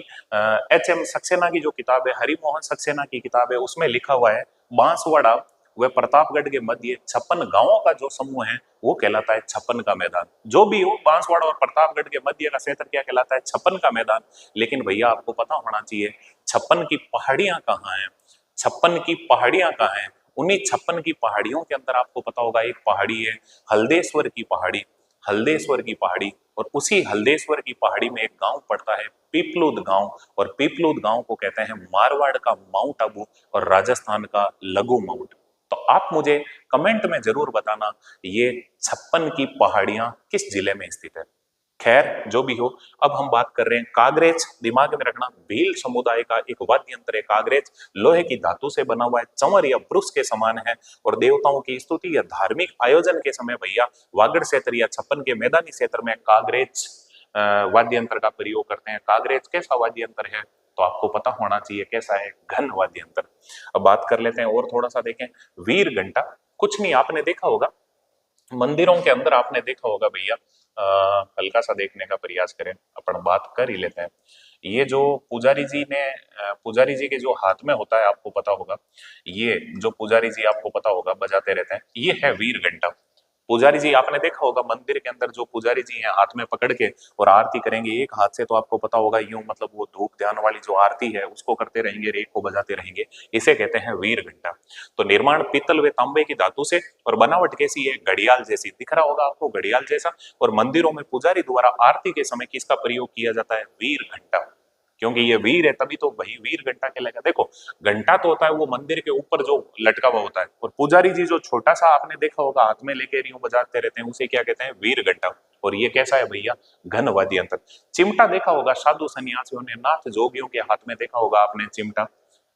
एच एम सक्सेना की जो किताब है, हरिमोहन सक्सेना की किताब है, उसमें लिखा हुआ है बांसवाड़ा वह प्रतापगढ़ के मध्य 56 गांवों का जो समूह है वो कहलाता है 56 का मैदान। जो भी हो, बांसवाड़ा और प्रतापगढ़ के मध्य का क्षेत्र क्या कहलाता है? 56 का मैदान। लेकिन भैया आपको पता होना चाहिए 56 की पहाड़ियां कहाँ हैं? 56 की पहाड़ियां कहाँ हैं? उन्हीं 56 की पहाड़ियों के अंदर आपको पता होगा एक पहाड़ी है हल्देश्वर की पहाड़ी। हल्देश्वर की पहाड़ी, और उसी हल्देश्वर की पहाड़ी में एक गांव पड़ता है पीपलूद गांव, और पीपलूद गांव को कहते हैं मारवाड़ का माउंट आबू और राजस्थान का लघु माउंट। तो आप मुझे कमेंट में जरूर बताना ये 56 की पहाड़ियां किस जिले में स्थित है। खैर जो भी हो, अब हम बात कर रहे हैं कागरेज। दिमाग में रखना, भील समुदाय का एक वाद्य यंत्र है कागरेज। लोहे की धातु से बना हुआ है, चंवर या ब्रुश के समान है, और देवताओं की स्तुति या धार्मिक आयोजन के समय भैया वागड़ क्षेत्र या 56 के मैदानी क्षेत्र में कागरेज वाद्य यंत्र का प्रयोग करते हैं। कागरेज कैसा वाद्य यंत्र है? तो आपको पता होना चाहिए कैसा है, घन वाद्य यंत्र। अब बात कर लेते हैं और थोड़ा सा देखें, वीर घंटा। कुछ नहीं, आपने देखा होगा मंदिरों के अंदर, आपने देखा होगा भैया, हल्का सा देखने का प्रयास करें, अपन बात कर ही लेते हैं। ये जो पुजारी जी ने पुजारी जी के जो हाथ में होता है आपको पता होगा, ये जो पुजारी जी आपको पता होगा बजाते रहते हैं, ये है वीर घंटा। पुजारी जी आपने देखा होगा मंदिर के अंदर जो पुजारी जी हैं हाथ में पकड़ के और आरती करेंगे एक हाथ से, तो आपको पता होगा यूं, मतलब वो धूप ध्यान वाली जो आरती है उसको करते रहेंगे, रेख को बजाते रहेंगे, इसे कहते हैं वीर घंटा। तो निर्माण पीतल व तांबे की धातु से, और बनावट कैसी है? घड़ियाल जैसी। दिख रहा होगा आपको घड़ियाल जैसा। और मंदिरों में पुजारी द्वारा आरती के समय किसका प्रयोग किया जाता है? वीर घंटा। क्योंकि ये वीर है तभी तो भाई वीर घंटा कहलाएगा। देखो घंटा तो होता है वो मंदिर के ऊपर जो लटका हुआ होता है, और पुजारी जी जो छोटा सा आपने देखा होगा हाथ में लेके यूं बजाते रहते हैं, उसे क्या कहते हैं? वीर घंटा। और ये कैसा है भैया? घन वाद्य यंत्र। चिमटा देखा होगा साधु सन्यासियों ने, नाथ जोगियों के हाथ में देखा होगा आपने चिमटा,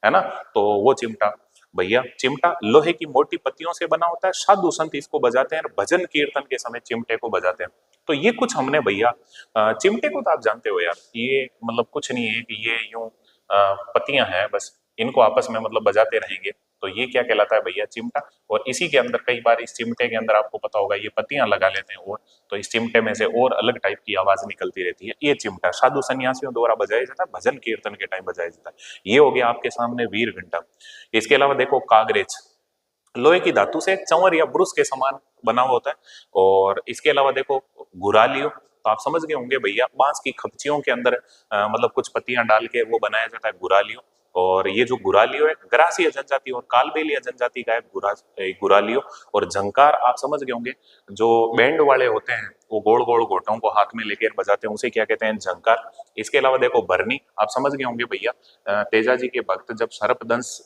है ना? तो वो चिमटा भैया, चिमटा लोहे की मोटी पत्तियों से बना होता है। साधु संत इसको बजाते हैं और भजन कीर्तन के समय चिमटे को बजाते हैं। तो ये कुछ हमने भैया चिमटे को तो आप जानते हो यार, ये मतलब कुछ नहीं है कि ये यूं पत्तियां हैं बस, इनको आपस में मतलब बजाते रहेंगे, तो ये क्या कहलाता है भैया? चिमटा। और इसी के अंदर कई बार इस चिमटे के अंदर आपको पता होगा ये पत्तियां लगा लेते हैं, और तो इस चिमटे में से और अलग टाइप की आवाज निकलती रहती है। ये चिमटा साधु सन्यासियों द्वारा बजाया जाता है, भजन कीर्तन के टाइम बजाया जाता है। ये हो गया आपके सामने वीर घंटा। इसके अलावा देखो कागरेज, लोहे की धातु से चंवर या ब्रुश के समान बना हुआ होता है। और इसके अलावा देखो गुरालियो, तो आप समझ गए होंगे भैया, बांस की खपचियों के अंदर मतलब कुछ पत्तियां डाल के वो बनाया जाता है गुरालियो। और ये जो गुरालियो है ग्रासीय जनजाति और कालबेलिया जनजाति का है गुरालियो। और झंकार आप समझ गए होंगे, जो बैंड वाले होते हैं वो गोल गोल घोटों को हाथ में लेकर बजाते हैं, उसे क्या कहते हैं? झंकार। इसके अलावा देखो भरनी, आप समझ गए होंगे भैया, तेजा जी के भक्त जब सर्पदंश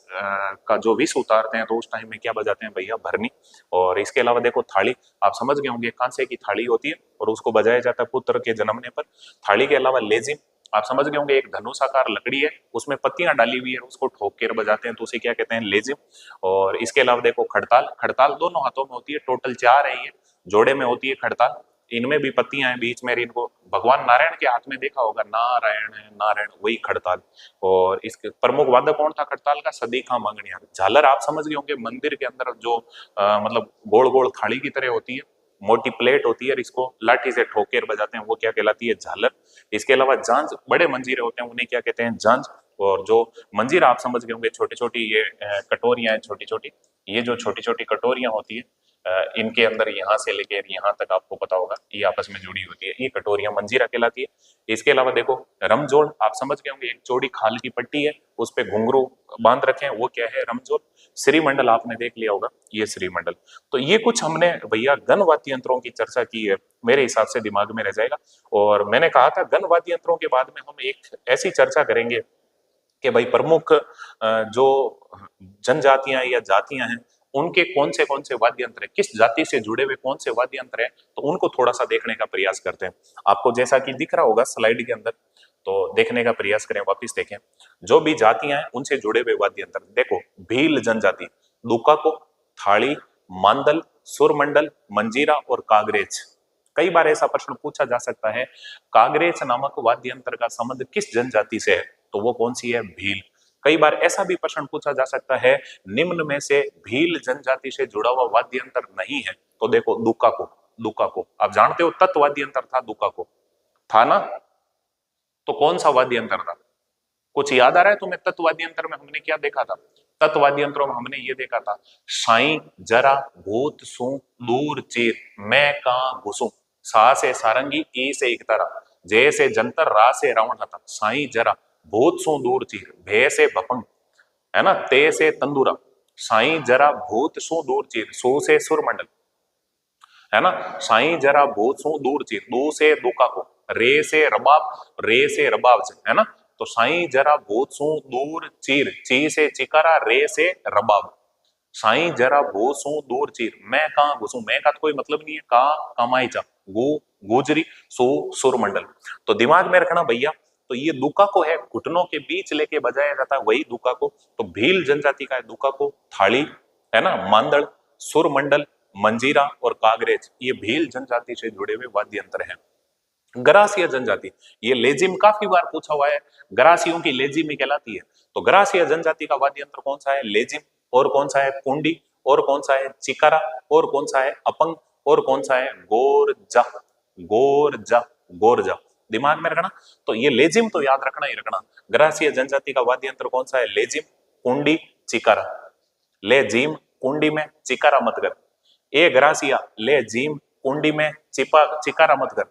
का जो विष उतारते हैं तो उस टाइम में क्या बजाते हैं भैया? भरनी। और इसके अलावा देखो थाली, आप समझ गए होंगे कांसे की थाली होती है और उसको बजाया जाता है पुत्र के जन्मने पर। थाली के अलावा लेजिम, आप समझ गए होंगे, एक धनुषाकार लकड़ी है उसमें पत्तियां डाली हुई है, उसको ठोक कर बजाते हैं तो उसे क्या कहते हैं? लेजिम। और इसके अलावा देखो खड़ताल, खड़ताल दोनों हाथों में होती है, टोटल 4 है, ये जोड़े में होती है खड़ताल, इनमें भी पत्तियां हैं बीच में, इनको भगवान नारायण के हाथ में देखा होगा, नारायण है नारायण, वही खड़ताल। और इसके प्रमुख वादक कौन था खड़ताल का? सदीखा मंगनियार। झालर आप समझ गए होंगे, मंदिर के अंदर जो मतलब गोल गोल थाली की तरह होती है, मोटी प्लेट होती है, और इसको लाठी से ठोकर बजाते हैं, वो क्या कहलाती है? झालर। इसके अलावा झांझ, बड़े मंजीरे होते हैं उन्हें क्या कहते हैं? झांझ। और जो मंजीरा आप समझ गए होंगे, छोटी छोटी ये कटोरियां हैं, छोटी छोटी, ये जो छोटी छोटी कटोरियां होती है इनके अंदर यहाँ से लेकर यहाँ तक आपको पता होगा ये आपस में जुड़ी होती है, ये कटोरियां मंजीरा कहलाती है। इसके अलावा देखो रमजोड़, आप समझ गए होंगे, एक चौड़ी खाल की पट्टी है उस पे घुंघरू बांध रखे हैं, वो क्या है? रमजोड़। श्रीमंडल आपने देख लिया होगा, ये श्रीमंडल। तो ये कुछ हमने भैया गण वाद्य यंत्रों की चर्चा की है, मेरे हिसाब से दिमाग में रह जाएगा। और मैंने कहा था गण वाद्य यंत्रों के बाद में हम एक ऐसी चर्चा करेंगे कि भाई प्रमुख जो जनजातियां या जातियां हैं उनके कौन से वाद्य यंत्र है, किस जाति से जुड़े हुए कौन से वाद्य यंत्र है, तो उनको थोड़ा सा देखने का प्रयास करते हैं। आपको जैसा कि दिख रहा होगा स्लाइड के अंदर, तो देखने का प्रयास करें, वापिस देखें। जो भी जातियां हैं उनसे जुड़े हुए वाद्य यंत्र देखो, भील जनजाति, दुकाको, थाली, मांदल, सुरमंडल, मंजीरा और कागरेज। कई बार ऐसा प्रश्न पूछा जा सकता है, कागरेज नामक वाद्य यंत्र का संबंध किस जनजाति से है, तो वो कौन सी है? भील। कई बार ऐसा भी प्रश्न पूछा जा सकता है, निम्न में से भील जनजाति से जुड़ा हुआ वाद्य यंत्र नहीं है, तो देखो दुकाको। दुकाको आप जानते हो तत्वाद्य यंत्र था, दुकाको था ना? तो कौन सा वाद्य यंत्र था? कुछ याद आ रहा है तुम्हें? तत्वाद्य यंत्र में हमने क्या देखा था? तत्वाद्य यंत्रों में हमने ये देखा था, साई जरा भूत सू दूर चीर, मैं कहां घुसूं, सा से सारंगी, ई से इकतारा, जे से जंतर, रा से रावण हता, साई जरा भूत सू दूर चीर, भे से भपंग, है ना, ते से तंदूरा, साई जरा भूत सू दूर चीर, सू से सुरमंडल, है ना, साई जरा भूत सू दूर चीर, दो से दुका को, रे से रबाब, रे से रबाब से, है ना, तो साई जरा भूत सू दूर चीर, ची से चिकारा, रे से रबाब, साई जरा भूत सू दूर चीर, मैं कहां घुसूं, मैं का तो कोई मतलब नहीं है, का कमाई जा, गु गुजरी, सो सुरमंडल। तो दिमाग में रखना भैया, तो ये दुका को है घुटनों के बीच लेके बजाया जाता है, वही दुका को। तो भील जनजाति का है दुका को, थाली, है ना, मांदड़, सुरमंडल, मंजीरा और कागरेज, ये भील जनजाति से जुड़े हुए वाद्य यंत्र हैं। गरासिया जनजाति, ये लेजिम काफी बार पूछा हुआ है, गरासियों की लेजिम ही कहलाती है। तो गरासिया जनजाति का वाद्य यंत्र कौन सा है, लेजिम, और कौन सा है कुंडी, और कौन सा है चिकारा, और कौन सा है अपंग, और कौन सा है गोरजा, गोरजा, गोरजा, दिमाग में रखना। तो ये लेजिम तो याद रखना ही रखना। गरासिया जनजाति का वाद्य यंत्र कौन सा है, लेजिम, कुंडी, चिकारा। ले जिम कुंडी में चिकारा मत कर, ए ग्रासिया ले जिम कुंडी में चिकारा मत कर,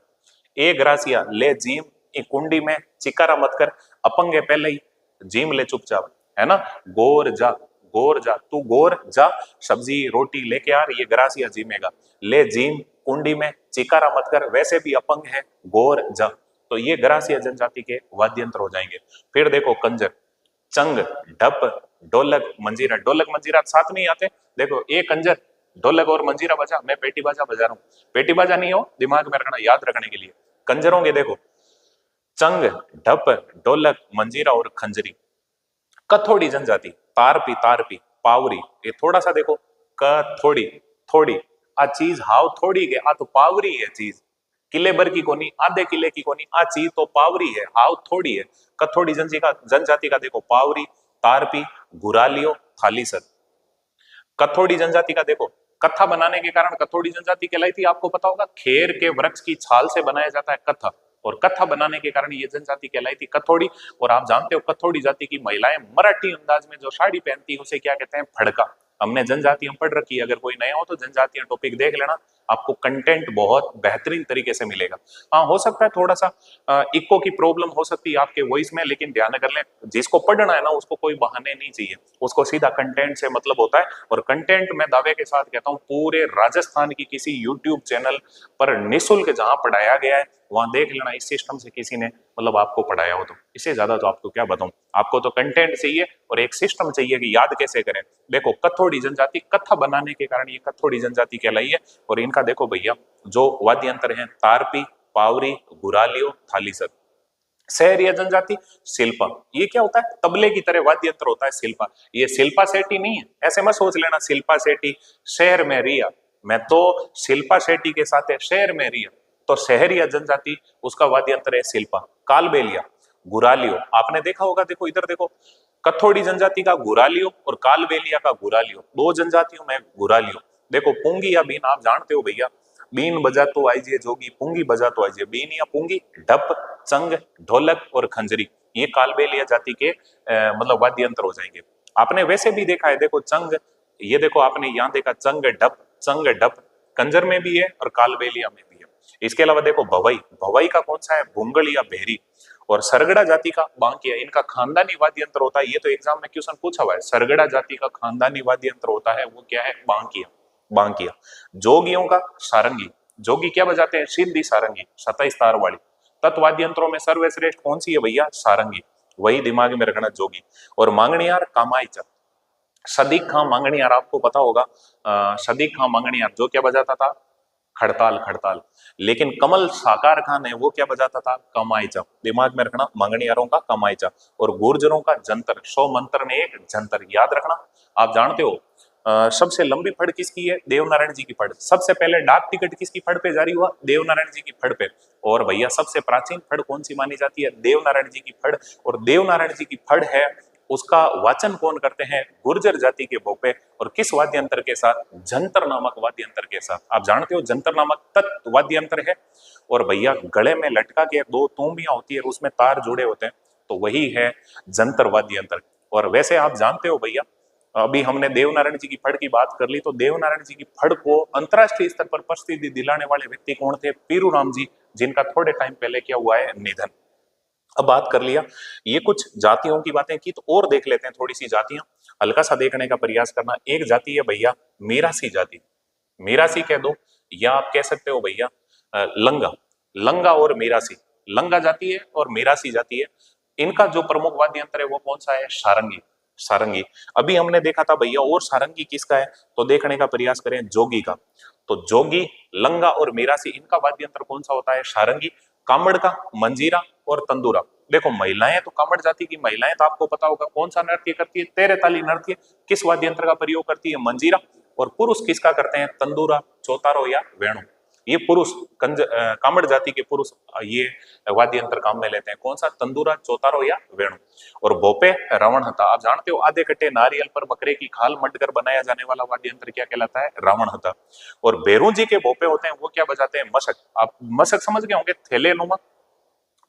ए ग्रासिया ले जिम कुंडी में चिकारा मत कर, अपंगे पहले ही जिम ले चुपचाप, है ना, गोर जा, गोर जा, तू गोर जा सब्जी रोटी लेके आ, ये ग्रासिया जिमेगा, ले जिम कुंडी में चिकारा मत कर, वैसे भी अपंग है, गोर जा। तो ये ग्रासिया जनजाति के वाद्य यंत्र हो जाएंगे। फिर देखो कंजर, चंग, ढप, ढोलक, मंजीरा, ढोलक मंजीरा साथ में ही आते, देखो ए कंजर ढोलक और मंजीरा बजा, मैं पेटी बाजा बजा रहा हूं, पेटी बाजा नहीं हो, दिमाग में रखना, याद रखने के लिए। कंजरों के देखो चंग, ढप, ढोलक, मंजीरा और खंजरी। कथोड़ी जनजाति, तारपी, तारपी, पावरी, ये थोड़ा सा देखो, कथोड़ी, थोड़ी, आ चीज हाव थोड़ी के, आ तो पावरी है चीज, किले भर की कोनी, आधे किले की कोनी, आ चीज तो पावरी है, हाव थोड़ी है। कथोड़ी जनजाति का देखो, पावरी, तारपी, गुरालियो, थालीसर। कथोड़ी जनजाति का देखो, कथा बनाने के कारण कथोड़ी जनजाति कहलाई थी, आपको पता होगा, खेर के वृक्ष की छाल से बनाया जाता है कथा, और कथा बनाने के कारण ये जनजाति कहलाई थी कथोड़ी। और आप जानते हो कथोड़ी जाति की महिलाएं मराठी अंदाज में जो साड़ी पहनती है उसे क्या कहते हैं, फड़का। हमने जनजातियां पढ़ रखी है, अगर कोई नया हो तो जनजातियां टॉपिक देख लेना, आपको कंटेंट बहुत बेहतरीन तरीके से मिलेगा। हाँ, हो सकता है थोड़ा सा इको की प्रॉब्लम हो सकती है आपके वॉइस में, लेकिन ध्यान कर लें, जिसको पढ़ना है ना उसको कोई बहाने नहीं चाहिए, उसको सीधा कंटेंट से मतलब होता है। और कंटेंट मैं दावे के साथ कहता हूँ, पूरे राजस्थान की किसी यूट्यूब चैनल पर निःशुल्क जहां पढ़ाया गया है वहां देख लेना, इस सिस्टम से किसी ने मतलब आपको पढ़ाया हो तो। इससे ज्यादा तो आपको क्या बताऊं, आपको तो कंटेंट चाहिए और एक सिस्टम चाहिए कि याद कैसे करें। देखो कथोड़ी जनजाति, कथा बनाने के कारण ये कथोड़ी जनजाति कहलाई है। और इनका देखो भैया जो वाद्य यंत्र है, तारपी, पावरी, गुरालियो, थालीसर। शहरिया जनजाति, शिल्पा, ये क्या होता है, तबले की तरह वाद्य यंत्र होता है शिल्पा। ये शिल्पा शेट्टी नहीं है, ऐसे मत सोच लेना शिल्पा शेट्टी शहर में रिया, मैं तो शिल्पा शेट्टी के साथ है शहर में रिया। तो शहरिया जनजाति उसका वाद्य यंत्र है शिल्पा। कालबेलिया, गुरालियो, आपने देखा होगा, देखो इधर देखो, कथोड़ी जनजाति का गुरालियो और कालबेलिया का गुरालियो, दो जनजातियों में गुरालियो। देखो पुंगी या बीन आप जानते हो भैया, बीन बजा तो आइए जोगी, पुंगी बजा तो आइए, बीन या पुंगी, ढप, चंग, ढोलक और खंजरी, ये कालबेलिया जाति के मतलब वाद्य यंत्र हो जाएंगे। आपने वैसे भी देखा है, देखो चंग, ये देखो आपने यहाँ देखा चंग ढप, चंग ढप, कंजर में भी है और कालबेलिया में भी है। इसके अलावा देखो भवई, भवई का कौन सा है, भूंगल या भेरी। और सरगड़ा जाति का बांकिया, इनका खानदानी वाद्य यंत्र होता है, ये तो एग्जाम में क्वेश्चन पूछा हुआ है, सरगड़ा जाति का खानदानी वाद्य यंत्र होता है वो क्या है, बांकिया, बांकिया। जोगियों का सारंगी, जोगी क्या बजाते हैं, सीधी सारंगी 27 तार वाली। तत्वाद्य यंत्रों में सर्वश्रेष्ठ कौन सी है भैया, सारंगी, वही दिमाग में रखना, जोगी। और मांगणियार, कामाईचा। सदीक खां मांगणियार आपको पता होगा, सदीक खां मांगणियार जो क्या बजाता था, खड़ताल, खड़ताल। लेकिन कमल साकार खान है वो क्या बजाता था, कमाईचा, दिमाग में रखना, मांगणियारों का कमाईचा। और गुर्जरों का जंतर, 100 मंत्र में एक जंतर, याद रखना। आप जानते हो सबसे लंबी फड़ किसकी है, देवनारायण जी की फड़। सबसे पहले डाक टिकट किसकी फड़ पे जारी हुआ, देवनारायण जी की फड़ पे। और भैया सबसे प्राचीन फड़ कौन सी मानी जाती है, देवनारायण जी की फड़। और देवनारायण जी की फड़ है, उसका वाचन कौन करते हैं, गुर्जर जाति के भोपे। और किस वाद्य यंत्र के साथ, जंतर नामक वाद्य यंत्र के साथ। आप जानते हो जंतर नामक तत्व वाद्य यंत्र है। और भैया गले में लटका के 2 तूंबियां होती है, उसमें तार जुड़े होते हैं, तो वही है जंतर वाद्य यंत्र। और वैसे आप जानते हो भैया अभी हमने देवनारायण जी की फड़ की बात कर ली, तो देवनारायण जी की फड़ को अंतरराष्ट्रीय स्तर पर प्रसिद्धि दिलाने वाले व्यक्ति कौन थे? पीरूराम जी, जिनका थोड़े टाइम पहले क्या हुआ है? निधन। अब बात कर लिया ये कुछ जातियों की बातें की, तो और देख लेते हैं थोड़ी सी जातियां, हल्का सा देखने का प्रयास करना। एक जाति है भैया मेरासी जाति, मेरासी कह दो, या आप कह सकते हो भैया लंगा। लंगा और मेरासी, लंगा जाति है और मेरासी जाति है। इनका जो प्रमुख वाद्य यंत्र है वो कौन सा है? सारंगी। सारंगी। अभी हमने देखा था भैया, और सारंगी किसका है? तो देखने का प्रयास करें, जोगी का। तो जोगी, लंगा और मेरासी, इनका वाद्य यंत्र कौन सा होता है? सारंगी। कामड़ का मंजीरा और तंदूरा। देखो महिलाएं तो कामड़ जाति की महिलाएं तो आपको पता होगा कौन सा नृत्य करती है? तेरे ताली नृत्य। किस वाद्य यंत्र का प्रयोग करती है? मंजीरा। और पुरुष किसका करते हैं? तंदूरा, चौतारो या वेणु। ये पुरुष कामड़ जाति के पुरुष ये वाद्य यंत्र काम में लेते हैं। कौन सा? तंदूरा, चौतारो या वेणु। और भोपे, रावण हथा। आप जानते हो आधे कट्टे नारियल पर बकरे की खाल मटकर बनाया जाने वाला वाद्य यंत्र क्या कहलाता है? रावण हथा। और बेरू जी के भोपे होते हैं वो क्या बजाते हैं? मशक। आप मशक समझ गए होंगे, थैले नुमा।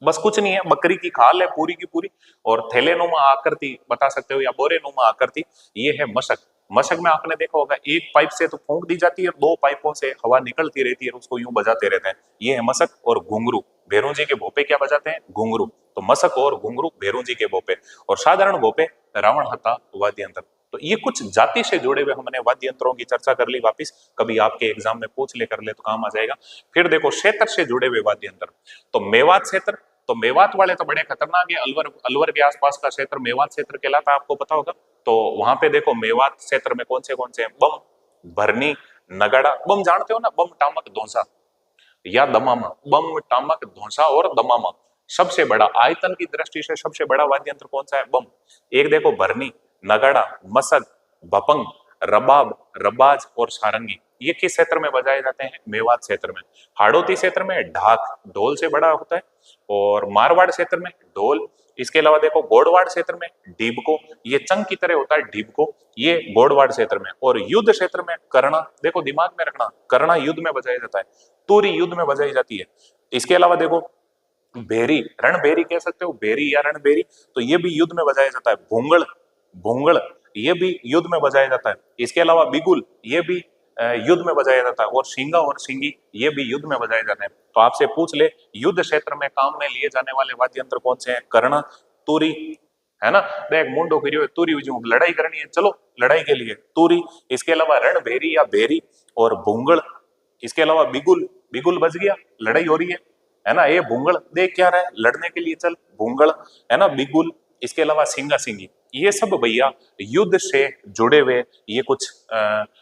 बस कुछ नहीं है, बकरी की खाल है पूरी की पूरी, और थैले नुमा आकृति बता सकते हो या बोरे नुमा आकृति, ये है मशक। मशक में आपने देखा होगा एक पाइप से तो फूंक दी जाती है, दो पाइपों से हवा निकलती रहती है, उसको यूं बजाते रहते हैं। ये है मशक। और घुंघरू, भैरू जी के भोपे क्या बजाते हैं? घुंघरू। तो मशक और घुंघरू भैरू जी के भोपे। और साधारण भोपे रावण हत्था वाद्य यंत्र। तो ये कुछ जाति से जुड़े हुए हमने वाद्य यंत्रों की चर्चा कर ली। वापिस कभी आपके एग्जाम में पूछ ले कर ले तो काम आ जाएगा। फिर देखो क्षेत्र से जुड़े हुए वाद्य यंत्र, तो मेवात क्षेत्र, तो मेवात वाले तो बड़े खतरनाक है। अलवर, अलवर के आसपास का क्षेत्र मेवात क्षेत्र कहलाता है, आपको पता होगा। तो वहां पे देखो मेवात क्षेत्र में कौन से हैं? बम, भरनी, नगाड़ा। बम जानते हो ना, बम टामक धौंसा या दमामा। बम, टामक, धौंसा और दमामा। सबसे बड़ा आयतन की दृष्टि से सबसे बड़ा वाद्य यंत्र कौन सा है? बम। एक देखो भरनी, नगाड़ा, मसक, भपंग, रबाब, रबाज और सारंगी, ये किस क्षेत्र में बजाए जाते हैं? मेवात क्षेत्र में। हाड़ौती क्षेत्र में ढाक, ढोल से बड़ा होता है। और मारवाड़ क्षेत्र में ढोल। इसके अलावा देखो गोड़वाड़ क्षेत्र में ढीबको, ये चंग की तरह होता है ढीबको, ये गोड़वाड़ क्षेत्र में। और युद्ध क्षेत्र में कर्णा, देखो दिमाग में रखना, कर्णा युद्ध में बजाया जाता है, तुरी युद्ध में बजाई जाती है। इसके अलावा देखो भेरी, रणभेरी कह सकते हो, भेरी या रणभेरी, तो ये भी युद्ध में बजाया जाता है। भूंगड़, भूंगड़, ये भी युद्ध में बजाया जाता है। इसके अलावा बिगुल, ये भी युद्ध में बजाया जाता है। और सिंगा और सिंगी, ये भी युद्ध में बजाए जाते हैं। तो आपसे पूछ ले युद्ध क्षेत्र में काम में लिए जाने वाले वाद्य यंत्र कौन से हैं? कर्ण, तुरी, है ना। देख मुंडो फिरियो तुरी, लड़ाई करनी है, चलो लड़ाई के लिए तुरी। इसके अलावा रणभेरी या भेरी और भूंगड़। इसके अलावा बिगुल, बिगुल बज गया, लड़ाई हो रही है ना। ये भूंगड़ देख क्या रहा है? लड़ने के लिए चल, भूंगड़, है ना, बिगुल। इसके अलावा सिंगा सिंगी, ये सब भैया युद्ध से जुड़े हुए ये कुछ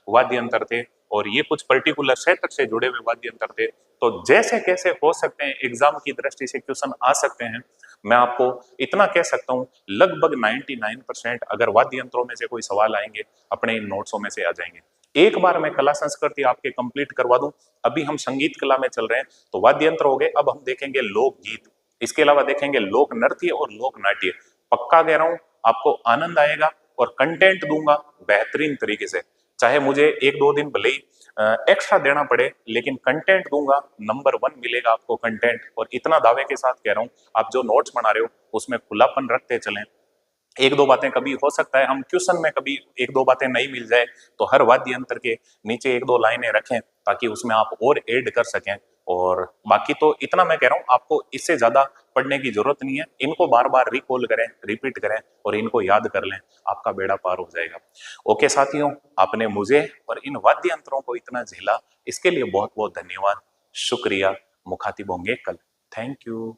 वाद्य यंत्र थे। और ये कुछ पर्टिकुलर क्षेत्र से जुड़े हुए वाद्य यंत्र थे। तो जैसे कैसे हो सकते हैं एग्जाम की दृष्टि से क्वेश्चन आ सकते हैं, मैं आपको इतना कह सकता हूं, लगभग 99% अगर वाद्य यंत्रों में से कोई सवाल आएंगे अपने इन नोट्सों में से आ जाएंगे। एक बार मैं कला संस्कृति आपके कंप्लीट करवा दूं। अभी हम संगीत कला में चल रहे हैं, तो वाद्य यंत्र हो गए। अब हम देखेंगे लोकगीत, इसके अलावा देखेंगे लोक नृत्य और लोक नाट्य। पक्का कह रहा हूं आपको आनंद आएगा और कंटेंट दूंगा बेहतरीन तरीके से। चाहे मुझे एक दो दिन भले ही एक्स्ट्रा देना पड़े, लेकिन कंटेंट दूंगा, नंबर 1 मिलेगा आपको कंटेंट। और इतना दावे के साथ कह रहा हूं, आप जो नोट्स बना रहे हो उसमें खुलापन रखते चलें। एक दो बातें कभी हो सकता है हम क्वेश्चन में कभी एक दो बातें नहीं मिल जाए, तो हर वाद्य यंत्र के नीचे एक दो लाइनें रखें ताकि उसमें आप और ऐड कर सकें। और बाकी तो इतना मैं कह रहा हूं, आपको इससे ज्यादा पढ़ने की जरूरत नहीं है। इनको बार बार रिकॉल करें, रिपीट करें और इनको याद कर लें, आपका बेड़ा पार हो जाएगा। ओके साथियों, आपने मुझे और इन वाद्य यंत्रों को इतना झेला, इसके लिए बहुत बहुत धन्यवाद, शुक्रिया। मुखातिब होंगे कल। Thank you.